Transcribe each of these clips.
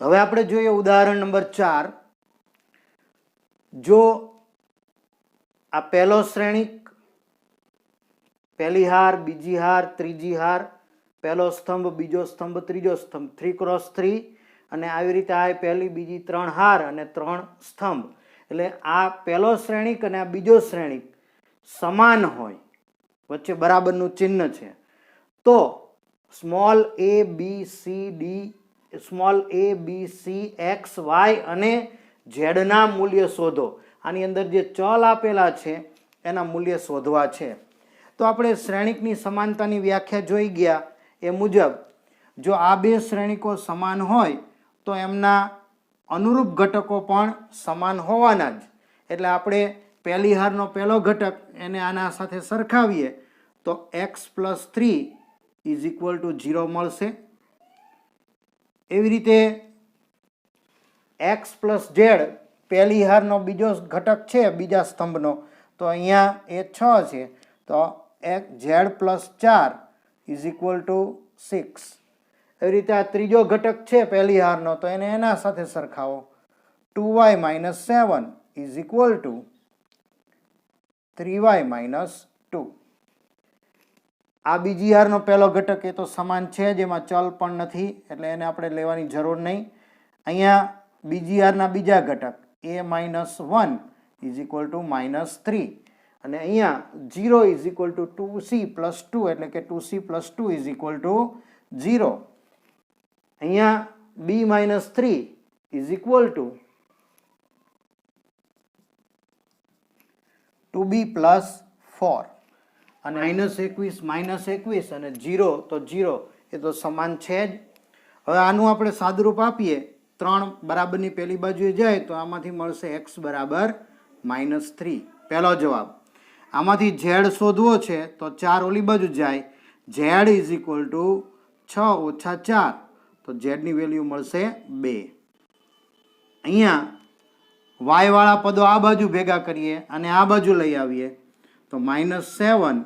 હવે આપણે જોઈએ ઉદાહરણ નંબર 4. જો આ પહેલો શ્રેણિક, પહેલી હાર, બીજી હાર, ત્રીજી હાર, પહેલો સ્તંભ, બીજો સ્તંભ, ત્રીજો સ્તંભ, 3x3, અને આવી રીતે આ પહેલી બીજી 3 હાર અને 3 સ્તંભ. એટલે આ પહેલો શ્રેણિક અને આ બીજો શ્રેણિક સમાન હોય, વચ્ચે બરાબરનું ચિહ્ન છે, તો small a b c d, small a b c x y અને z ના મૂલ્ય શોધો. આની અંદર જે ચલ આપેલા છે એના મૂલ્ય શોધવા છે. તો આપણે શ્રેણિકની સમાનતાની વ્યાખ્યા જોઈ ગયા એ મુજબ જો આ બે શ્રેણિકો સમાન હોય તો એમના અનુરૂપ ઘટકો પણ સમાન હોવાના જ. એટલે આપણે પહેલી હારનો પહેલો ઘટક એને આના સાથે સરખાવીએ તો x + 3 = 0 મળશે. એવી રીતે x + z પહેલી હારનો બીજો ઘટક છે બીજા સ્તંભનો, તો અહીંયા એ 6 છે, તો z + 4 = 6. એવી રીતે આ ત્રીજો ઘટક છે પહેલી હારનો, તો એને એના સાથે સરખાવો, 2y - 7 = 3y - 2. આ બીજી હારનો પહેલો ઘટક એ તો સમાન છે જ, એમાં ચલ પણ નથી એટલે એને આપણે લેવાની જરૂર નહીં. અહીંયા બીજી હારના બીજા ઘટક a - 1 = -3, અને અહીંયા 0 = 2c + 2 એટલે કે 2c + 2 = 0. અહીંયા b - 3 = 2b + 4, અને -21 અને 0 તો 0 એ તો સમાન છે જ. હવે આનું આપણે સાદુરૂપ આપીએ, 3 બરાબરની પેલી બાજુએ જાય તો આમાંથી મળશે x = -3, પહેલો જવાબ. આમાંથી z શોધવો છે તો 4 ઓલી બાજુ જાય, z = 6 - 4, તો z ની વેલ્યુ મળશે 2. અહીંયા y વાળા પદો આ બાજુ ભેગા કરીએ અને આ બાજુ લઈ આવીએ તો -7,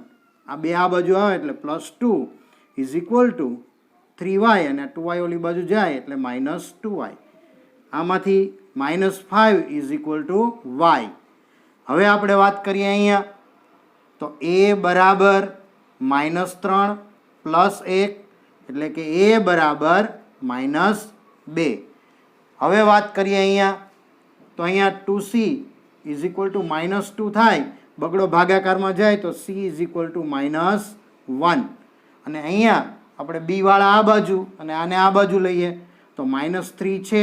આ બે આ બાજુ આવે એટલે +2 = 3y, અને 2y ઓલી બાજુ જાય એટલે -2y. આમાંથી -5 = y. હવે આપણે વાત કરીએ અહીંયા તો a બરાબર -3 + 1 એટલે કે a બરાબર -2. હવે વાત કરીએ અહીંયા તો અહીંયા 2c = -2 થાય, બગડો ભાગાકારમાં જાય તો c = -1, અને અહીંયા આપણે b વાળા આ બાજુ અને આને આ બાજુ લઈએ તો -3 છે,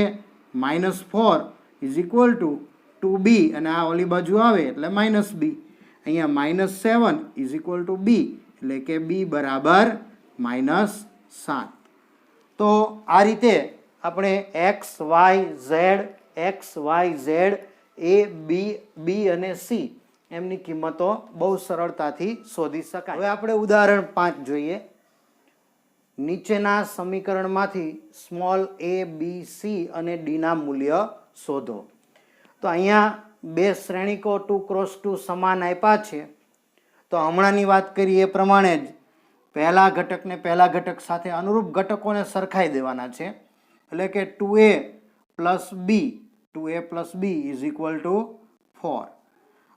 -4 = 2b, અને આ ઓલી બાજુ આવે એટલે -b. અહીંયા -7 = b એટલે કે b બરાબર -7. તો આ રીતે આપણે x y z a b અને c એમની કિંમતો બહુ સરળતાથી શોધી શકાય. હવે આપણે ઉદાહરણ 5 જોઈએ. નીચેના સમીકરણમાંથી સ્મોલ a b c અને d ના મૂલ્ય શોધો. તો અહીંયા બે શ્રેણિકો 2x2 સમાન આપ્યા છે. તો હમણાંની વાત કરી એ પ્રમાણે જ પહેલા ઘટકને પહેલા ઘટક સાથે અનુરૂપ ઘટકોને સરખાઈ દેવાના છે. એટલે કે 2a + b = 4.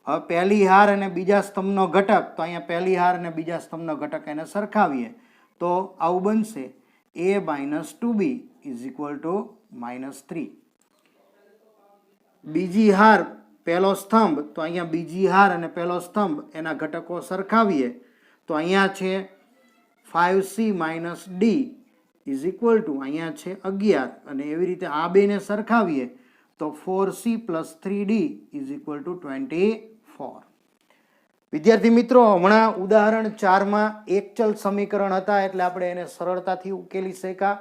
હવે પહેલી હાર અને બીજા સ્તંભનો ઘટક, તો અહીંયા પહેલી હાર અને બીજા સ્તંભનો ઘટક એને સરખાવીએ તો આવું બનશે, a - 2b = -3. બીજી હાર પહેલો સ્તંભ, તો અહીંયા બીજી હાર અને પહેલો સ્તંભ એના ઘટકો સરખાવીએ તો અહીંયા છે 5c - d = અહીંયા છે 11, અને એવી રીતે આ બેને સરખાવીએ તો 4c + 3d = 24. વિદ્યાર્થી મિત્રો, હમણાં ઉદાહરણ 4માં એક ચલ સમીકરણ હતા એટલે આપણે એને સરળતાથી ઉકેલી શક્યા.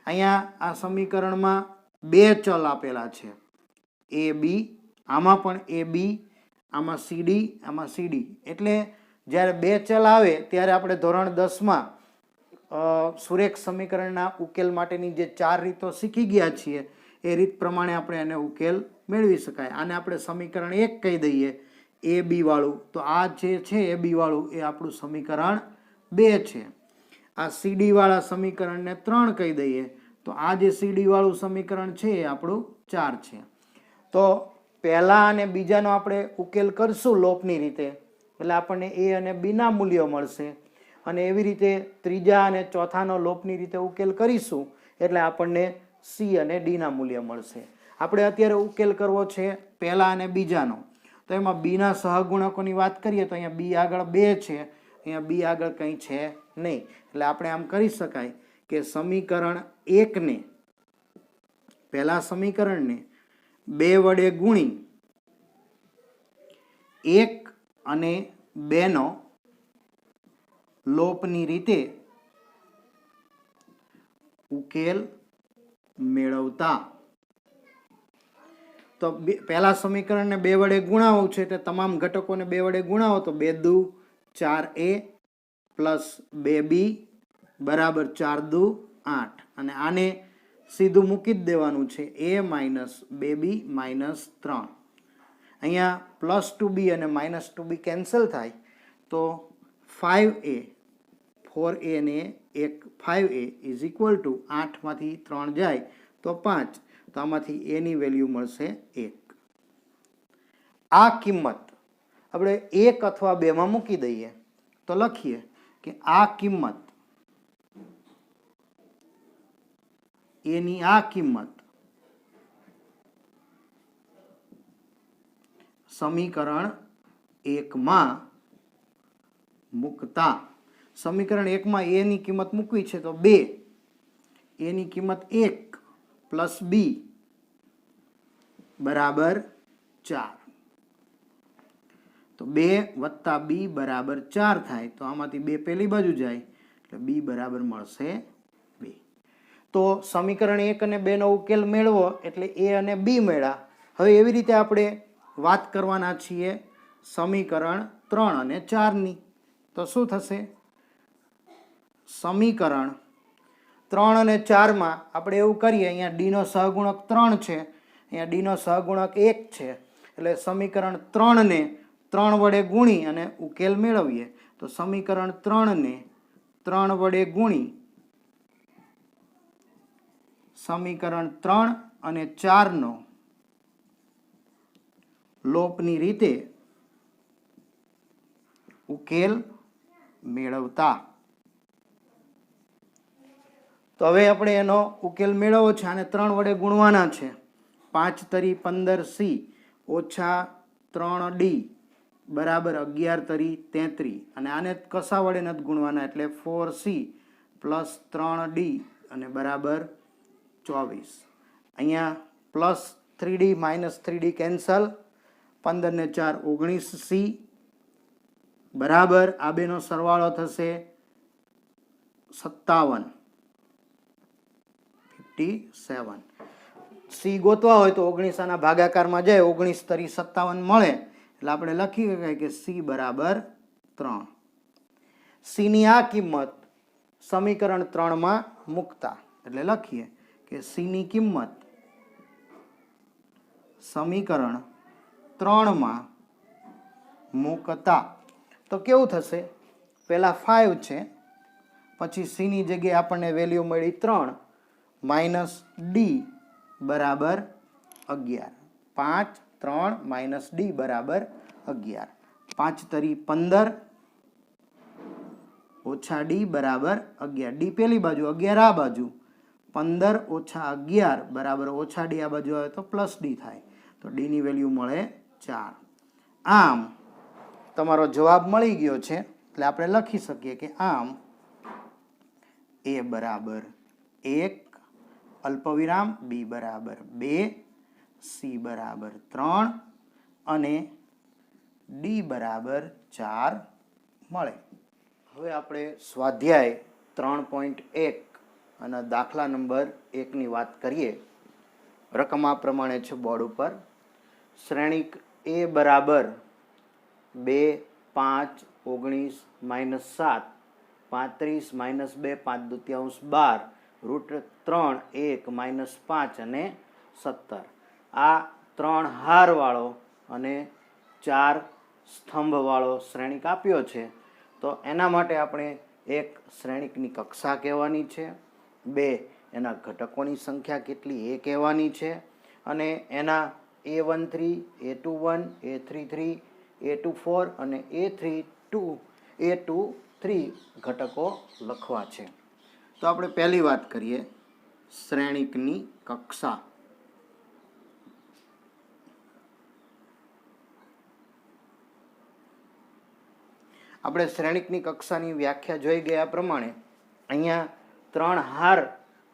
અહીંયા આ સમીકરણમાં બે ચલ આપેલા છે, a b, આમાં પણ a b, આમાં cd, આમાં cd. એટલે જ્યારે બે ચલ આવે ત્યારે આપણે ધોરણ 10માં સુરેખ સમીકરણના ઉકેલ માટેની જે 4 રીતો શીખી ગયા છીએ એ રીત પ્રમાણે આપણે એને ઉકેલ મેળવી શકાય. આને આપણે સમીકરણ 1 કહી દઈએ, એ બી વાળું. તો આ જે છે એ બી વાળું એ આપણું સમીકરણ 2 છે. આ સીડી વાળા સમીકરણને 3 કહી દઈએ તો આ જે CD વાળું સમીકરણ છે એ આપણું 4 છે. તો પહેલા અને બીજાનો આપણે ઉકેલ કરશું લોપની રીતે એટલે આપણને a અને b ના મૂલ્યો મળશે અને એવી રીતે ત્રીજા અને ચોથાનો લોપની રીતે ઉકેલ કરીશું એટલે આપણને c અને d ના મૂલ્ય મળશે. આપણે અત્યારે ઉકેલ કરવો છે પહેલા અને બીજાનો. તો એમાં b ના સહગુણકોની વાત કરીએ તો અહીંયા b આગળ 2 છે, અહીંયા b આગળ કંઈ છે નહીં. એટલે આપણે આમ કરી શકાય કે સમીકરણ 1 ને પહેલા સમીકરણને 2 વડે ગુણી 1 અને 2 નો લોપની રીતે ઉકેલ મેળવતા. તો પહેલા સમીકરણને 2 વડે ગુણાવવું છે એટલે તમામ ઘટકોને 2 વડે ગુણાવો તો 2 દુ 4a પ્લસ 2b બરાબર 4 દુ 8 અને આને સીધું મૂકી જ દેવાનું છે a માઇનસ 2b માઇનસ 3. અહીંયા પ્લસ 2b અને માઇનસ 2b કેન્સલ થાય તો 5a 4a ને 5a ઇઝ ઇક્વલ ટુ 8માંથી 3 જાય તો 5. તો આમાંથી a ની વેલ્યુ મળશે 1. આ કિંમત આપણે 1 અથવા 2 માં મૂકી દઈએ તો લખીએ કે આ કિંમત a ની આ કિંમત સમીકરણ 1 માં મૂકતા. સમીકરણ 1 માં a ની કિંમત મૂકવી છે તો 2, a ની કિંમત 1 પ્લસ b બરાબર 4. તો 2 વત્તા b બરાબર 4 થાય તો આમાંથી 2 પેલી બાજુ જાય એટલે b બરાબર મળશે 2. તો સમીકરણ 1 અને 2 નો ઉકેલ મેળવો એટલે a અને b મેળા. હવે એવી રીતે આપણે વાત કરવાના છીએ સમીકરણ 3 અને 4 ની. તો શું થશે? સમીકરણ 3 અને 4 માં આપણે એવું કરીએ, અહીંયા d નો સહગુણક 3 છે, અહીંયા d નો સહગુણક 1 છે, એટલે સમીકરણ 3 ને 3 વડે ગુણી અને ઉકેલ મેળવીએ. તો સમીકરણ 3 ને 3 વડે ગુણી સમીકરણ 3 અને 4 નો લોપની રીતે ઉકેલ મેળવતા. તો હવે આપણે એનો ઉકેલ મેળવવો છે. આને 3 વડે ગુણવાના છે. 5 તરી 15c ઓછા 3d બરાબર 11 તરી 33 અને આને કશા વડે નથી ગુણવાના એટલે 4c પ્લસ 3d અને બરાબર 24. અહીંયા plus 3d minus 3d cancel, 15 ને 4 19c બરાબર આ બેનો સરવાળો થશે 57. c ગોતવા હોય તો 19 આના ભાગાકારમાં જાય, 19 તરી 57 મળે એટલે આપણે લખી શકાય કે c બરાબર 3. c ની આ કિંમત સમીકરણ 3 માં મૂકતા એટલે લખીએ કે c ની કિંમત સમીકરણ 3 માં મૂકતા. તો કેવું થશે? પહેલા 5 છે, પછી c ની જગ્યાએ આપણને વેલ્યુ મળી 3 માઇનસ d બરાબર 11. 5 3 માઇનસ d બરાબર 11. 5 તરી 15 ઓછા d બરાબર 11. d પેલી બાજુ 11 આ બાજુ, 15 ઓછા 11 બરાબર ઓછા d આ બાજુ આવે તો પ્લસ d થાય. તો d ની વેલ્યુ મળે 4. આમ તમારો જવાબ મળી ગયો છે એટલે આપણે લખી શકીએ કે આમ a બરાબર 1 અલ્પવિરામ b બરાબર 2 c બરાબર 3 અને d બરાબર 4 મળે. હવે આપણે સ્વાધ્યાય 3.1 અને દાખલા નંબર 1 ની વાત કરીએ. રકમ આ પ્રમાણે છે બોર્ડ ઉપર. શ્રેણિક a બરાબર 2 5 19 માઇનસ 7 35 માઇનસ 2 5 દુત્યાંશ 12 રૂટ 3 1 માઇનસ 5 અને 17. આ 3 હારવાળો અને 4 સ્તંભવાળો શ્રેણિક આપ્યો છે. તો એના માટે આપણે એક શ્રેણિકની કક્ષા કહેવાની છે, 2 એના ઘટકોની સંખ્યા કેટલી એ કહેવાની છે અને એના A13, A21, A33, A24 અને A23 ઘટકો લખવા છે. તો આપણે પહેલી વાત કરીએ શ્રેણિકની કક્ષા. આપણે શ્રેણિકની કક્ષાની વ્યાખ્યા જોઈ ગયા પ્રમાણે અહીંયા 3 હાર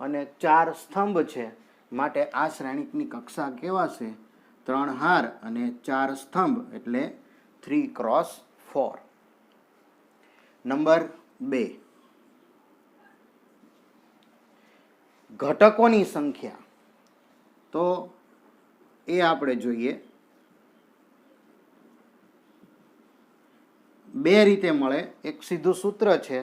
અને 4 સ્તંભ છે, માટે આ શ્રેણિકની કક્ષા કહેવાશે 3 હાર અને 4 સ્તંભ એટલે 3x4. નંબર 2, ઘટકોની સંખ્યા. તો એ આપણે જોઈએ. બે રીતે મળે. એક સીધું સૂત્ર છે,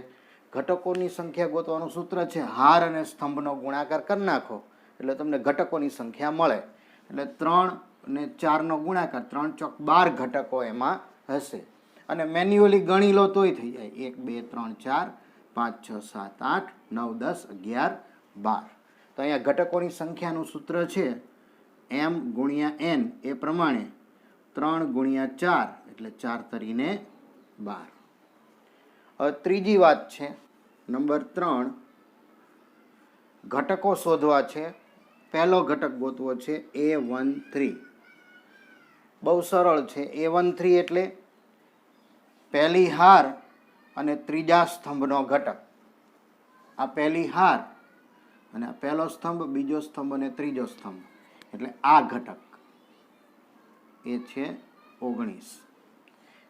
ઘટકોની સંખ્યા ગોતવાનું સૂત્ર છે હાર અને સ્તંભનો ગુણાકાર કરી નાખો એટલે તમને ઘટકોની સંખ્યા મળે. એટલે 3 અને 4નો ગુણાકાર 3 ચોક 12 ઘટકો એમાં હશે અને મેન્યુઅલી ગણી લો તોય થઈ જાય. 1 2 3 4 5 6 7 8 9 10 11 12. તો અહીંયા ઘટકોની સંખ્યાનું સૂત્ર છે m × n એ પ્રમાણે 3 × 4 એટલે 4 તરીને 12. હવે ત્રીજી વાત છે નંબર 3, ઘટકો શોધવા છે. પહેલો ઘટક ગોતવો છે A13. બહુ સરળ છે. A13 એટલે પહેલી હાર અને ત્રીજા સ્તંભનો ઘટક. આ પહેલી હાર અને આ પહેલો સ્તંભ, બીજો સ્તંભ અને ત્રીજો સ્તંભ એટલે આ ઘટક એ છે 19.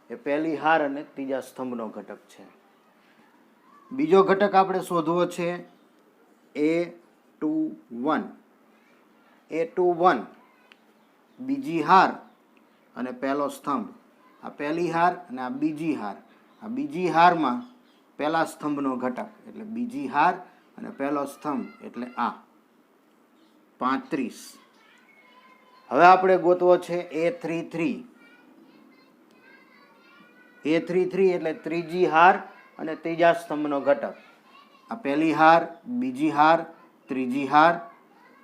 એ પહેલી હાર અને ત્રીજા સ્તંભનો ઘટક છે. બીજો ઘટક આપણે શોધવો છે A21. A21 બીજી હાર અને પહેલો સ્તંભ. આ પહેલી હાર અને આ બીજી હાર. આ બીજી હારમાં પહેલા સ્તંભનો ઘટક એટલે બીજી હાર અને પહેલો સ્તંભ એટલે આ 35. હવે આપણે ગોતવો છે A33. A33 એટલે ત્રીજી હાર અને ત્રીજા સ્તંભનો ઘટક. આ પહેલી હાર, બીજી હાર, ત્રીજી હાર,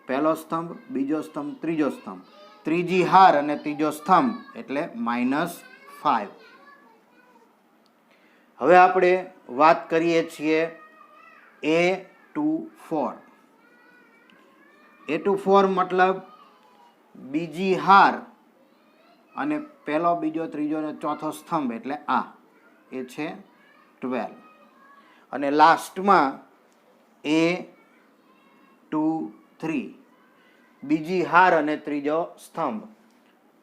પહેલો સ્તંભ, બીજો સ્તંભ, ત્રીજો સ્તંભ, ત્રીજી હાર અને ત્રીજો સ્તંભ એટલે -5. હવે આપણે વાત કરીએ છીએ A24. A24 મતલબ બીજી હાર અને પહેલો, બીજો, ત્રીજો અને ચોથો સ્તંભ એટલે આ એ છે 12. અને લાસ્ટમાં A23 બીજી હાર અને ત્રીજો સ્તંભ.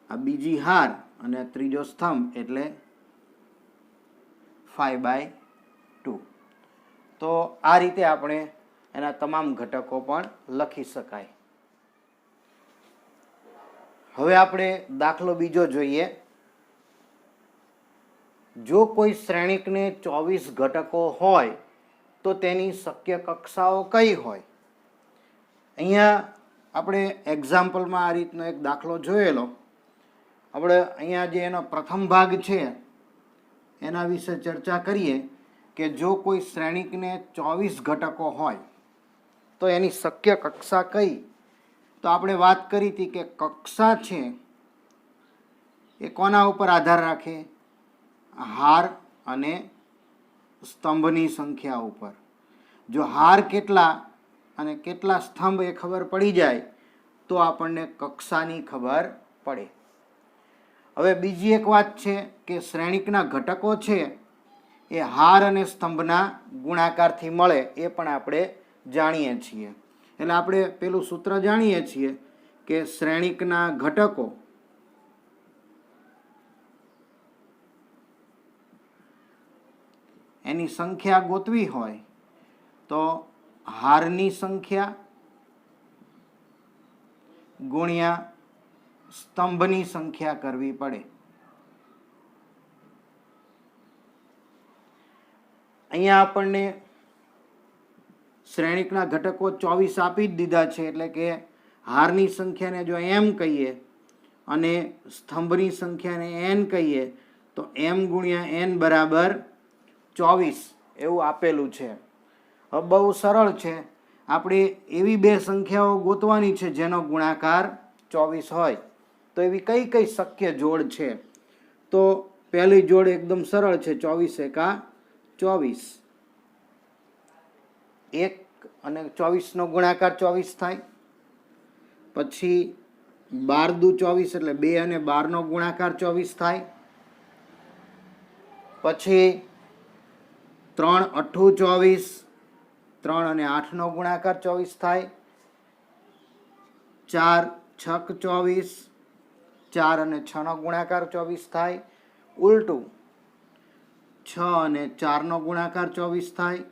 આ બીજી હાર અને ત્રીજો સ્તંભ એટલે 5/2. તો આ રીતે આપણે એના તમામ ઘટકો પણ લખી શકાય. હવે આપણે દાખલો બીજો જોઈએ. જો કોઈ શ્રેણિકને 24 ઘટકો હોય તો તેની શક્ય કક્ષાઓ કઈ હોય? અહીંયા આપણે એક્ઝામ્પલમાં આ રીતનો એક દાખલો જોયેલો. આપણે અહીંયા જે એનો પ્રથમ ભાગ છે એના વિશે ચર્ચા કરીએ કે જો કોઈ શ્રેણિકને 24 ઘટકો હોય તો એની શક્ય કક્ષા કઈ? તો આપણે વાત કરી હતી કે કક્ષા છે એ કોના ઉપર આધાર રાખે? હાર અને સ્તંભની સંખ્યા ઉપર. જો હાર કેટલા અને કેટલા સ્તંભ એ ખબર પડી જાય તો આપણને કક્ષાની ખબર પડે. હવે બીજી એક વાત છે કે શ્રેણિકના ઘટકો છે એ હાર અને સ્તંભના ગુણાકારથી મળે એ પણ આપણે જાણીએ છીએ. એટલે આપણે પેલું સૂત્ર જાણીએ છીએ કે શ્રેણિકના ઘટકો એની સંખ્યા ગોતવી હોય તો હારની સંખ્યા ગુણ્યા સ્તંભની સંખ્યા કરવી પડે. અહીંયા આપણને શ્રેણિકના ઘટકો 24 આપી જ દીધા છે એટલે કે હારની સંખ્યાને જો m કહીએ અને સ્તંભની સંખ્યાને n કહીએ તો m ગુણ્યા n બરાબર 24 એવું આપેલું છે. હવે બહુ સરળ છે. આપણે એવી બે સંખ્યાઓ ગોતવાની છે જેનો ગુણાકાર 24 હોય. તો એવી કઈ કઈ શક્ય જોડ છે? તો પહેલી જોડ એકદમ સરળ છે, 24 એકા 24. 1 અને 24 નો ગુણાકાર 24 થાય. પછી 12 દુ 24 એટલે 2 અને 12 નો ગુણાકાર 24 થાય. પછી 3 અઠ્ઠું 24, 3 અને 8 નો ગુણાકાર 24 થાય. 4 છક 24, 4 અને 6 નો ગુણાકાર 24 થાય. ઉલટું 6 અને 4 નો ગુણાકાર 24 થાય.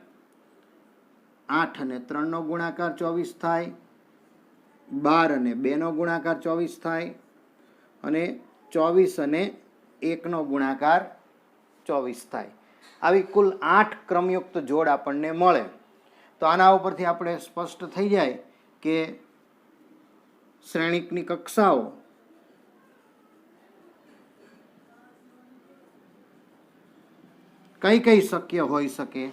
8 અને 3 નો ગુણાકાર 24 થાય. 12 અને 2 નો ગુણાકાર 24 થાય. અને 24 અને 1 નો ગુણાકાર 24 થાય. આવી કુલ 8 ક્રમયુક્ત જોડ આપણને મળે. તો આના ઉપરથી આપણે સ્પષ્ટ થઈ જાય કે શ્રેણિકની કક્ષાઓ કઈ કઈ શક્ય હોઈ શકે.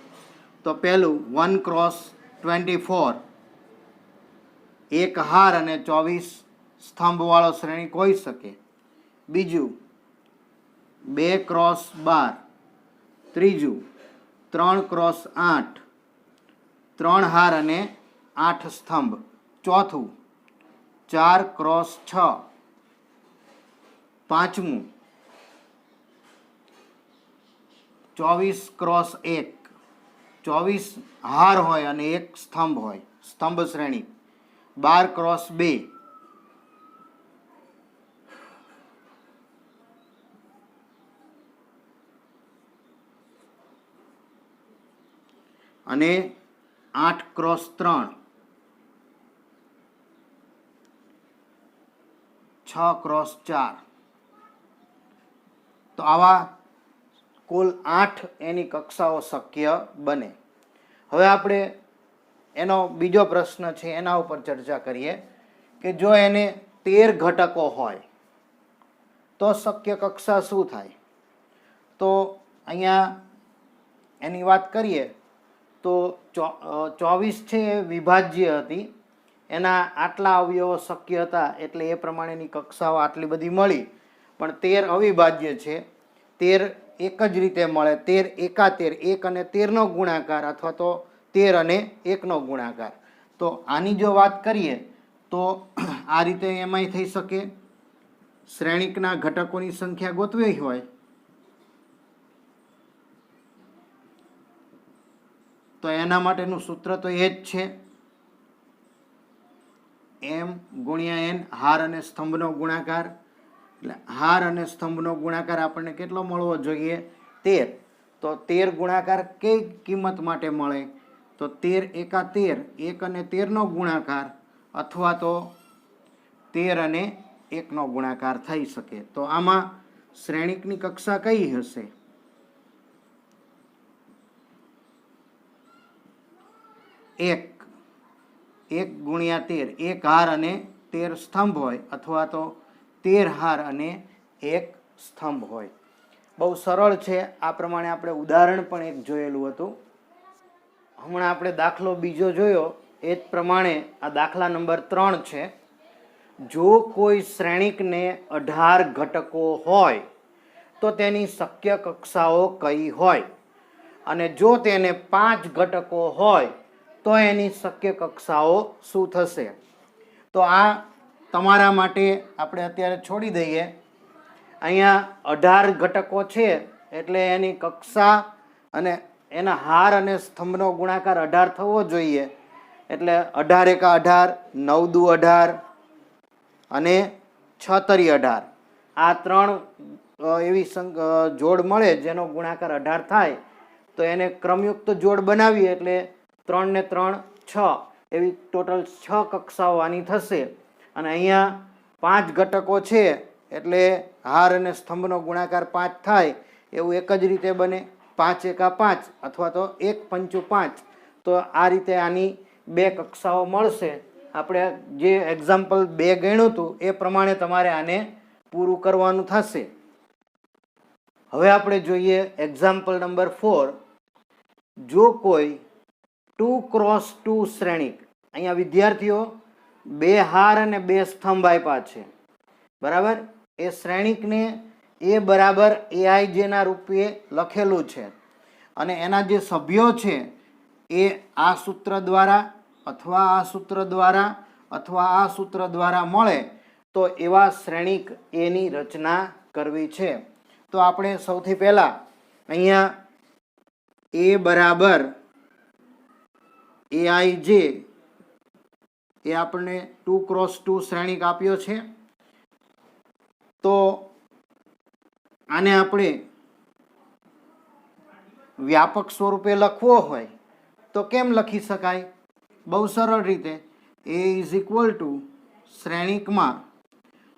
તો પહેલું 1 ક્રોસ 24, એક હાર અને 24 સ્તંભવાળો શ્રેણિક હોઈ શકે. બીજું 2 ક્રોસ 12. ત્રીજું 3 ક્રોસ 8, 3 હાર અને 8 સ્તંભ. ચોથું 4 ક્રોસ 6. પાંચમું 24 ક્રોસ 1, 24 હાર હોય અને 1 સ્તંભ હોય, સ્તંભ શ્રેણી. 12 ક્રોસ 2. અને 8 ક્રોસ 3, 6 ક્રોસ 4. તો આવા કુલ 8 એની કક્ષાઓ શક્ય બને. હવે આપણે એનો બીજો પ્રશ્ન છે એના ઉપર ચર્ચા કરીએ કે જો એને 13 ઘટકો હોય તો શક્ય કક્ષા શું થાય. તો અહીંયા એની વાત કરીએ તો 24 છે એ વિભાજ્ય હતી, એના આટલા અવયવો શક્ય હતા એટલે એ પ્રમાણેની કક્ષાઓ આટલી બધી મળી. પણ 13 અવિભાજ્ય છે, 13 એક જ રીતે મળે. 13 એકા 13, 1 અને 13 નો ગુણાકાર અથવા તો 13 અને 1 નો ગુણાકાર. તો આની જો વાત કરીએ તો આ રીતે એમાંય થઈ શકે. શ્રેણિકના ઘટકોની સંખ્યા ગોતવી હોય તો એના માટેનું સૂત્ર તો એ જ છે, m ગુણ્યા n, હાર અને સ્તંભનો ગુણાકાર. એટલે હાર અને સ્તંભનો ગુણાકાર આપણને કેટલો મળવો જોઈએ? 13. તો 13 ગુણાકાર કઈ કિંમત માટે મળે? તો 13 એકા 13, 1 અને 13 નો ગુણાકાર અથવા તો 13 અને 1 નો ગુણાકાર થઈ શકે. તો આમાં શ્રેણિકની કક્ષા કઈ હશે? 1 ગુણ્યા 13, 1 હાર અને 13 સ્તંભ હોય અથવા તો 13 હાર અને 1 સ્તંભ હોય. બહુ સરળ છે. આ પ્રમાણે આપણે ઉદાહરણ પણ એક જોયેલું હતું. હમણાં આપણે દાખલો બીજો જોયો એ જ પ્રમાણે આ દાખલા નંબર 3 છે. જો કોઈ શ્રેણિકને 18 ઘટકો હોય તો તેની શક્ય કક્ષાઓ કઈ હોય? અને જો તેને 5 ઘટકો હોય તો એની શક્ય કક્ષાઓ શું થશે? તો આ તમારા માટે આપણે અત્યારે છોડી દઈએ. અહીંયા 18 ઘટકો છે એટલે એની કક્ષા અને એના હાર અને સ્તંભનો ગુણાકાર 18 થવો જોઈએ. એટલે 18 એકા 18, 9 દુ 18 અને 6 તરી 18. આ ત્રણ એવી જોડ મળે જેનો ગુણાકાર 18 થાય. તો એને ક્રમયુક્ત જોડ બનાવીએ એટલે 3 ને 3 6, એવી ટોટલ 6 કક્ષાઓ આની થશે. અને અહીંયા 5 ઘટકો છે એટલે હાર અને સ્તંભનો ગુણાકાર 5 થાય એવું એક જ રીતે બને. 5 એકા 5 અથવા તો 1 પંચું 5. તો આ રીતે આની 2 કક્ષાઓ મળશે. આપણે જે એક્ઝામ્પલ 2 ગણ્યું હતું એ પ્રમાણે તમારે આને પૂરું કરવાનું થશે. હવે આપણે જોઈએ એક્ઝામ્પલ નંબર 4. જો કોઈ 2 ક્રોસ 2 શ્રેણિક અહીંયા વિદ્યાર્થીઓ બે હાર અને બે સ્તંભ આપ્યા છે, બરાબર. એ શ્રેણિકને એ બરાબર એઆઈ ના રૂપે લખેલું છે અને એના જે સભ્યો છે એ આ સૂત્ર દ્વારા અથવા આ સૂત્ર દ્વારા અથવા આ સૂત્ર દ્વારા મળે તો એવા શ્રેણિક એની રચના કરવી છે. તો આપણે સૌથી પહેલા અહીંયા એ બરાબર એઆઈ જે એ આપણને 2x2 શ્રેણિક આપ્યો છે. તો આને આપણે વ્યાપક સ્વરૂપે લખવો હોય તો કેમ લખી શકાય? બહુ સરળ રીતે. એ ઇઝ ઇક્વલ ટુ શ્રેણિકમાં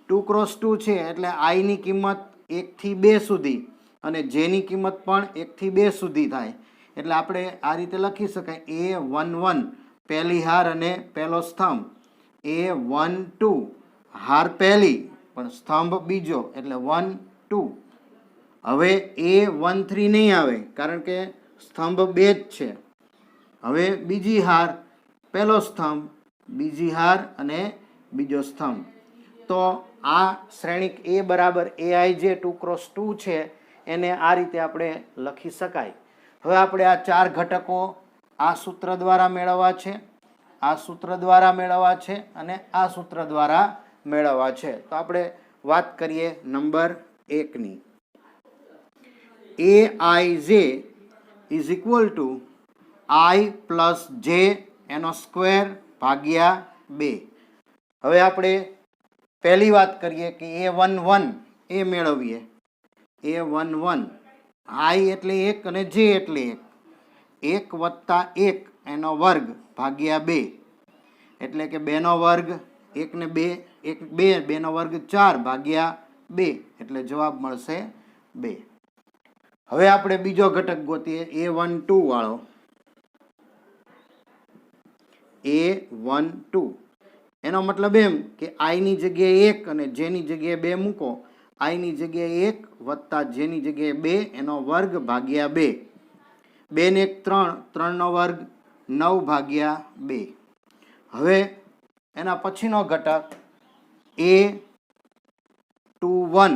2x2 છે એટલે આઈની કિંમત 1 થી 2 સુધી અને જેની કિંમત પણ 1 થી 2 સુધી થાય. એટલે આપણે આ રીતે લખી શકાય A11 પહેલી હાર અને પહેલો સ્તંભ, A12 હાર પહેલી પણ સ્તંભ બીજો એટલે 1 2. હવે A13 નહીં આવે કારણ કે સ્તંભ બે જ છે. હવે બીજી હાર પહેલો સ્તંભ, બીજી હાર અને બીજો સ્તંભ. તો આ શ્રેણિક એ બરાબર એઆઈ જે 2x2 છે એને આ રીતે આપણે લખી શકાય. હવે આપણે આ ચાર ઘટકો આ સૂત્ર દ્વારા મેળવવા છે, આ સૂત્ર દ્વારા મેળવવા છે અને આ સૂત્ર દ્વારા મેળવવા છે. તો આપણે વાત કરીએ નંબર 1 ની. aij is equal to i plus જે એનો સ્ક્વેર ભાગ્યા 2. હવે આપણે પહેલી વાત કરીએ કે A11 એ મેળવીએ. A11 i એટલે 1 અને j એટલે 1, 1 વત્તા 1 એનો વર્ગ ભાગ્યા 2 એટલે કે 2 નો વર્ગ 1 ને 2 1 2 2 નો વર્ગ 4 ભાગ્યા 2 એટલે જવાબ મળશે 2. હવે આપણે બીજો ઘટક ગોતીએ A12 વાળો. A12 એનો મતલબ એમ કે i ની જગ્યાએ 1 અને j ની જગ્યાએ 2 મૂકો. i ની જગ્યાએ 1 વત્તા j ની જગ્યાએ 2 એનો વર્ગ ભાગ્યા 2. 2 ને 1 3, 3 નો વર્ગ 9 ભાગ્યા 2. હવે એના પછીનો ઘટક A21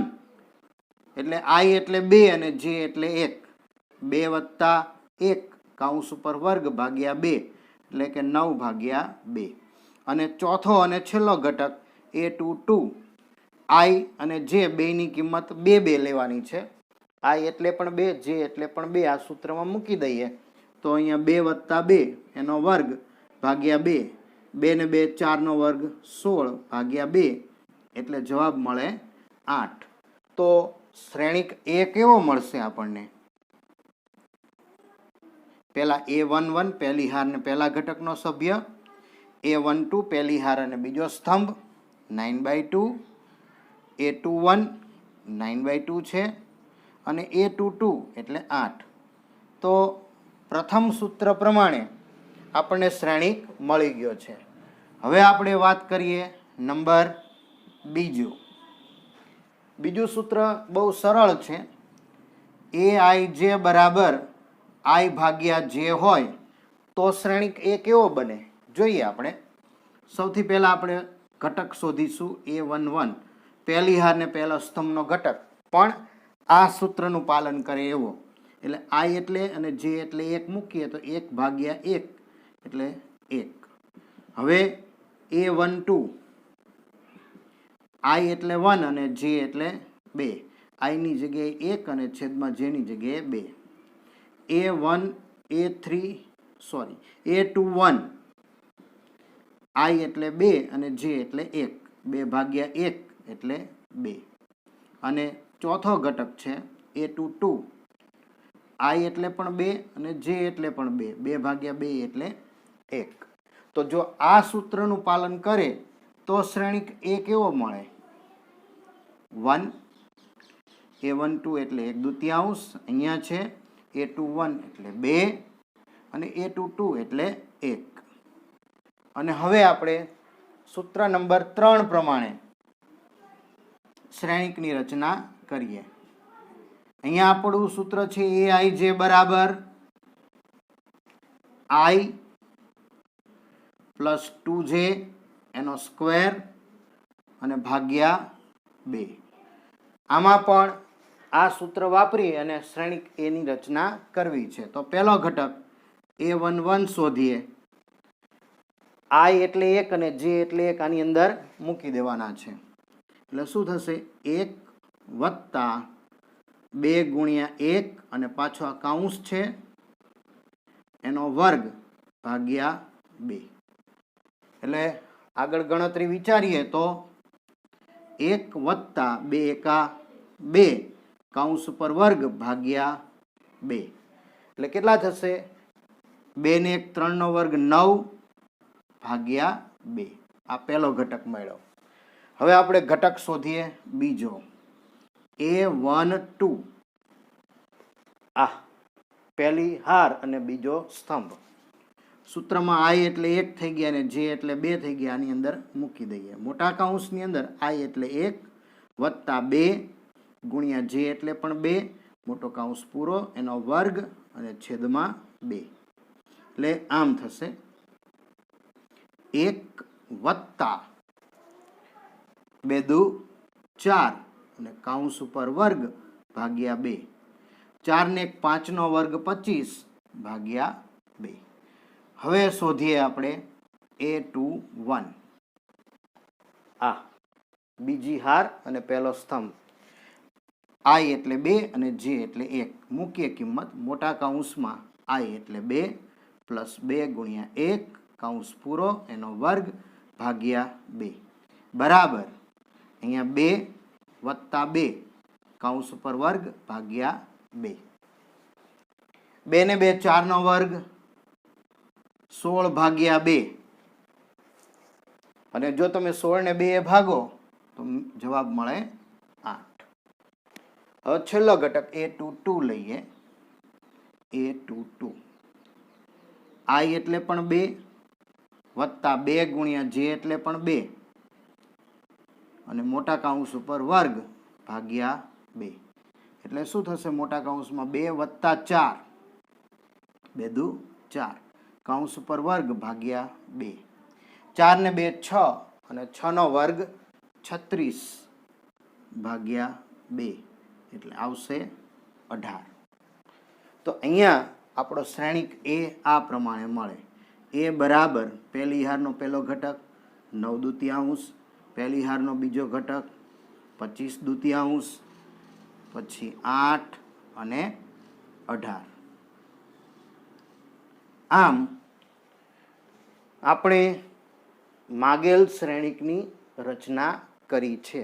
એટલે i એટલે 2 અને j એટલે 1. 2 વત્તા 1 કૌંસ ઉપર વર્ગ ભાગ્યા 2 એટલે કે 9 ભાગ્યા 2. અને ચોથો અને છેલ્લો ઘટક A22 i અને j બેની કિંમત 2 2 લેવાની છે. i એટલે પણ 2, j એટલે પણ 2 આ સૂત્રમાં મૂકી દઈએ તો અહીંયા 2 વત્તા 2 એનો વર્ગ ભાગ્યા 2, 2 ને 2 4 નો વર્ગ 16 ભાગ્યા 2 એટલે જવાબ મળે 8. તો શ્રેણિક એ કેવો મળશે આપણને? પહેલા A11 પહેલી હાર ને પહેલા ઘટકનો સભ્ય, A12 પહેલી હાર અને બીજો સ્તંભ 9/2, A21 9/2 છે અને A22 એટલે 8. તો પ્રથમ સૂત્ર પ્રમાણે આપણને શ્રેણિક મળી ગયો છે. હવે આપણે વાત કરીએ નંબર બીજું. બીજું સૂત્ર બહુ સરળ છે. aij બરાબર i ભાગ્યા j હોય તો શ્રેણિક એ કેવો બને જોઈએ આપણે. સૌથી પહેલા આપણે ઘટક શોધીશું A11 પહેલી હાર ને પહેલા સ્તંભનો ઘટક પણ આ સૂત્રનું પાલન કરે એવો. એટલે i એટલે અને j એટલે 1 મૂકીએ તો 1 ભાગ્યા 1 એટલે 1. હવે A12 i એટલે 1 અને j એટલે 2. i ની જગ્યાએ 1 અને છેદમાં j ની જગ્યાએ 2. A21 i એટલે 2 અને j એટલે 1. 2 ભાગ્યા 1 એટલે 2. અને ચોથો ઘટક છે A22 i એટલે પણ 2 અને j એટલે પણ 2. 2 ભાગ્યા 2 એટલે 1. તો જો આ સૂત્રનું પાલન કરે તો શ્રેણિક એ કેવો મળે? 1. A12 એટલે 1/2 અહીંયા છે. A21 એટલે 2 અને A22 એટલે 1. અને હવે આપણે સૂત્ર નંબર 3 પ્રમાણે શ્રેણિકની રચના કરીએ. અહીંયા આપણું સૂત્ર છે aij બરાબર i પ્લસ 2j એનો સ્ક્વેર અને ભાગ્યા 2. આમાં પણ આ સૂત્ર વાપરી અને શ્રેણિક એની રચના કરવી છે. તો પહેલો ઘટક a11 શોધીએ. I એટલે 1 અને j એટલે 1 આની અંદર મૂકી દેવાના છે. એટલે શું થશે? 1 વત્તા 2 ગુણ્યા 1 અને પાછો આ કાઉન્સ છે એનો વર્ગ ભાગ્યા 2. એટલે આગળ ગણતરી વિચારીએ તો 1 વત્તા 2 એકા 2 કાઉન્સ ઉપર વર્ગ ભાગ્યા 2. એટલે કેટલા થશે? 2 ને 1 3 નો વર્ગ 9 ભાગ્યા 2. આ પહેલો ઘટક મળ્યો. હવે આપણે ઘટક શોધીએ બીજો a12. આ પહેલી હાર અને બીજો સ્તંભ. સૂત્રમાં I એટલે 1 થઈ ગયા અને j એટલે 2 થઈ ગયા. આની અંદર મૂકી દઈએ. મોટા કૌંસની અંદર I એટલે 1 વત્તા 2 ગુણ્યા j એટલે પણ 2 મોટો કૌંસ પૂરો એનો વર્ગ અને છેદમાં 2. એટલે આમ થશે 1 વત્તા 2 દુ 4 અને કાઉન્સ ઉપર વર્ગ ભાગ્યા 2. 4 ને 5 નો વર્ગ 25 ભાગ્યા 2. હવે શોધીએ આપણે a21. આ બીજી હાર અને પહેલો સ્તંભ. I એટલે 2 અને j એટલે 1. મૂકીએ કિંમત. મોટા કૌંસમાં I એટલે 2 પ્લસ 2 ગુણ્યા 1 કૌંસ પૂરો એનો વર્ગ ભાગ્યા 2 બરાબર અહીંયા 2 વત્તા 2 કૌંસ ઉપર વર્ગ ભાગ્યા 2. 2 ને 2 4 નો વર્ગ 16 ભાગ્યા 2. અને જો તમે 16 ને 2 ભાગો તો જવાબ મળે 8. હવે છેલ્લો ઘટક a22 લઈએ. a22 I એટલે પણ 2 વત્તા 2 ગુણ્યા j એટલે પણ 2 અને મોટા કૌંસ ઉપર વર્ગ ભાગ્યા 2. એટલે શું થશે? મોટા કૌંસમાં 2 વત્તા 4 2 દુ 4 કૌંસ ઉપર વર્ગ ભાગ્યા 2. 4 ને 2 6 અને 6 નો વર્ગ 36 ભાગ્યા 2 એટલે આવશે 18. તો અહીંયા આપણો શ્રેણિક એ આ પ્રમાણે મળે. એ બરાબર પહેલી હારનો પહેલો ઘટક 9 દુત્યાંશ, પહેલી હારનો બીજો ઘટક 25 દુત્યાંશ, પછી 8 અને 18. આમ આપણે માગેલ શ્રેણિકની રચના કરી છે.